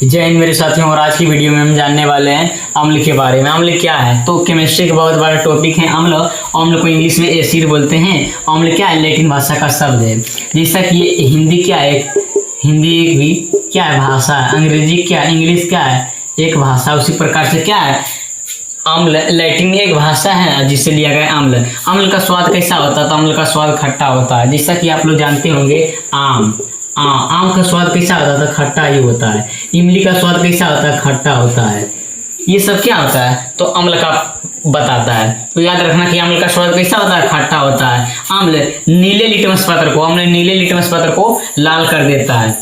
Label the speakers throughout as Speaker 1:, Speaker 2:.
Speaker 1: जय हिंद मेरे साथियों। और आज की वीडियो में हम जानने वाले हैं अम्ल के बारे में। अम्ल क्या है? तो केमिस्ट्री का बहुत बड़ा टॉपिक है अम्ल। अम्ल को इंग्लिश में एसिड बोलते हैं। अम्ल क्या है? लैटिन भाषा का शब्द है। जैसा कि ये हिंदी क्या है? हिंदी एक भी क्या है? भाषा है। अंग्रेजी क्या है? इंग्लिश क्या है? एक भाषा। उसी प्रकार से क्या है? अम्ल लैटिन एक भाषा है जिससे लिया गया अम्ल। अम्ल का स्वाद कैसा होता है? तो अम्ल का स्वाद खट्टा होता है। जैसा कि आप लोग जानते होंगे आम का स्वाद कैसा होता है? खट्टा ही होता है। इमली का स्वाद कैसा होता है? खट्टा होता है। ये सब क्या होता है? तो अम्ल का बताता है। तो याद रखना कि अम्ल का स्वाद कैसा होता है? खट्टा होता है। अम्ल नीले लिटमस पत्र को लाल कर देता है।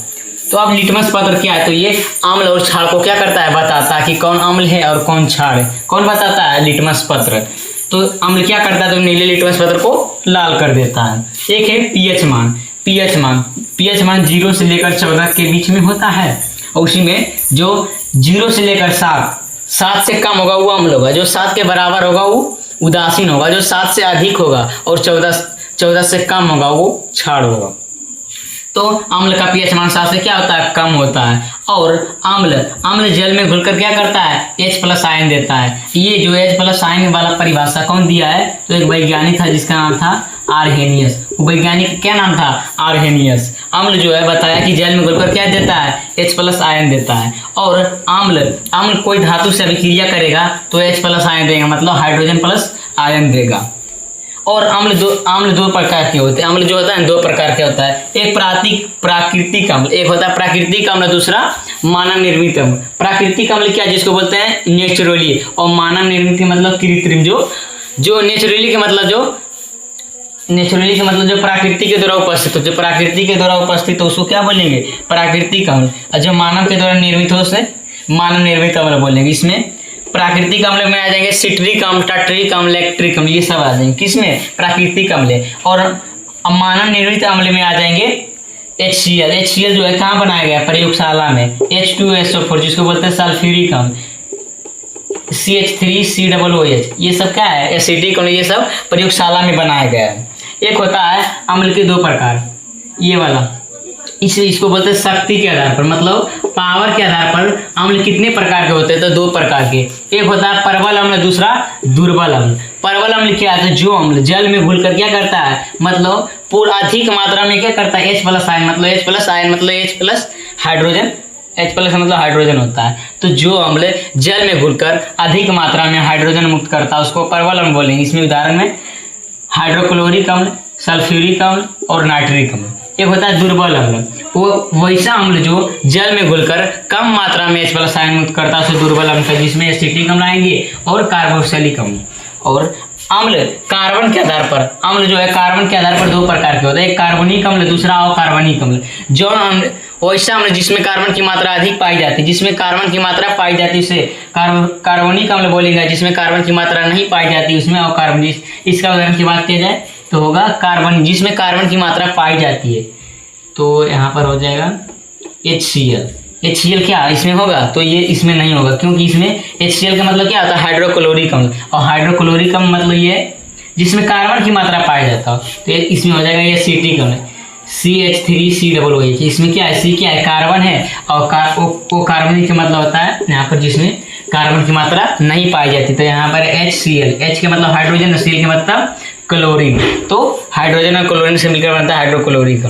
Speaker 1: तो अब लिटमस पत्र क्या है? तो ये अम्ल और क्षार को क्या करता है? बताता है कि कौन अम्ल है और कौन क्षार है। कौन बताता है? लिटमस पत्र। तो अम्ल क्या करता है? तो नीले लिटमस पत्र को लाल कर देता है। एक है पीएच मान 0 से लेकर 14 के बीच में होता है। और उसी में जो 0 से लेकर 7 से कम होगा वो अम्ल होगा। जो 7 के बराबर होगा वो उदासीन होगा। जो 7 से अधिक होगा और 14 से कम होगा वो क्षार होगा। तो अम्ल का पीएच मान 7 से क्या होता है? कम होता है। और अम्ल जल में घुलकर क्या करता है? H+ आयन देता है। ये जो H+ आयन वाला परिभाषा कौन दिया है? तो एक वैज्ञानिक था जिसका नाम था आर्हेनियस। वो वैज्ञानिक क्या नाम था? आर्हेनियस। अम्ल जो है बताया कि जल में घुलकर क्या देता है? H+ आयन देता है। और अम्ल कोई धातु से अभिक्रिया करेगा तो H+ आयन देगा, मतलब हाइड्रोजन प्लस आयन देगा। और अम्ल दो प्रकार के होते हैं। अम्ल जो होता है 2 प्रकार के होता है। एक प्राकृतिक अम्ल, एक होता है प्राकृतिक अम्ल, दूसरा मानव निर्मित अम्ल। प्राकृतिक अम्ल क्या, जिसको बोलते हैं नेचुरली, और मानव निर्मित मतलब कृत्रिम। जो नेचुरली के मतलब जो प्रकृति के द्वारा उपस्थित हो, जो प्रकृति के द्वारा उपस्थित हो उसको क्या बोलेंगे? प्राकृतिक अम्ल। और जो मानव के द्वारा निर्मित हो उसे मानव निर्मित अम्ल बोलेंगे। इसमें प्राकृतिक अम्ल में आ जाएंगे सिट्रिक अम्ल, टार्टरिक अम्ल, लैक्टिक अम्ल, ये सब आ जाएंगे। किसमें? प्राकृतिक अम्ल। और मानव निर्मित अम्ल में आ जाएंगे HCl जो है कहाँ बनाया गया? प्रयोगशाला में। H2SO4 जिसको बोलते हैं सल्फ्यूरिक अम्ल, CH3COOH, ये सब क्या है? एसिडिक अम्ल। ये सब प्रयोगशाला में बनाया गया है। एक होता है अम्ल के 2 प्रकार, ये वाला इसको बोलते हैं शक्ति के आधार पर, मतलब पावर के आधार पर अम्ल कितने प्रकार के होते हैं? तो 2 प्रकार के। एक होता है प्रबल अम्ल, दूसरा दुर्बल अम्ल। प्रबल अम्ल क्या है? तो जो अम्ल जल में घुलकर क्या करता है, मतलब पूरा अधिक मात्रा में क्या करता है? H+ आयन मतलब H+ हाइड्रोजन, H+ मतलब हाइड्रोजन होता है। तो जो अम्ल जल में घुलकर अधिक मात्रा में हाइड्रोजन मुक्त करता है उसको प्रबल अम्ल बोलेंगे। इसमें उदाहरण में हाइड्रोक्लोरिक अम्ल, सल्फ्यूरिक अम्ल और नाइट्रिक अम्ल। एक होता है दुर्बल अम्ल, वो वैसा अम्ल जो जल में घुलकर कम मात्रा में H+ आयन मुक्त करता है उसे दुर्बल अम्ल है, जिसमें एसिटिक अम्ल आएंगे और कार्बोक्सिलिक अम्ल। और अम्ल कार्बन के आधार पर, अम्ल जो है कार्बन के आधार पर 2 प्रकार के होते हैं। एक कार्बनिक अम्ल, दूसरा अकार्बनिक अम्ल। जो अम्ल वैसा अम्ल जिसमें कार्बन की मात्रा अधिक पाई जाती है, जिसमें कार्बन की मात्रा पाई जाती है उसे कार्बनिक अम्ल बोलेंगे। जिसमें कार्बन की मात्रा नहीं पाई जाती उसमें अकार्बनिक। इसका उदाहरण की बात की जाए तो होगा कार्बन, जिसमें कार्बन की मात्रा पाई जाती है। तो यहाँ पर हो जाएगा HCl क्या इसमें होगा? तो ये इसमें नहीं होगा, क्योंकि इसमें HCl का मतलब क्या होता है? हाइड्रोक्लोरिक अम्ल। और हाइड्रोक्लोरिक अम्ल मतलब ये जिसमें कार्बन की मात्रा पाया जाता है। तो इसमें हो जाएगा ये एसिटिक अम्ल, CH3COOH। इसमें क्या है? C क्या है? कार्बन है। और कार्बनिक का मतलब होता है यहाँ पर जिसमें कार्बन की मात्रा नहीं पाई जाती। तो यहाँ पर HCl, H के मतलब हाइड्रोजन, Cl के मतलब क्लोरीन। तो हाइड्रोजन और क्लोरीन से मिलकर बनता है हाइड्रोक्लोरिक अम्ल।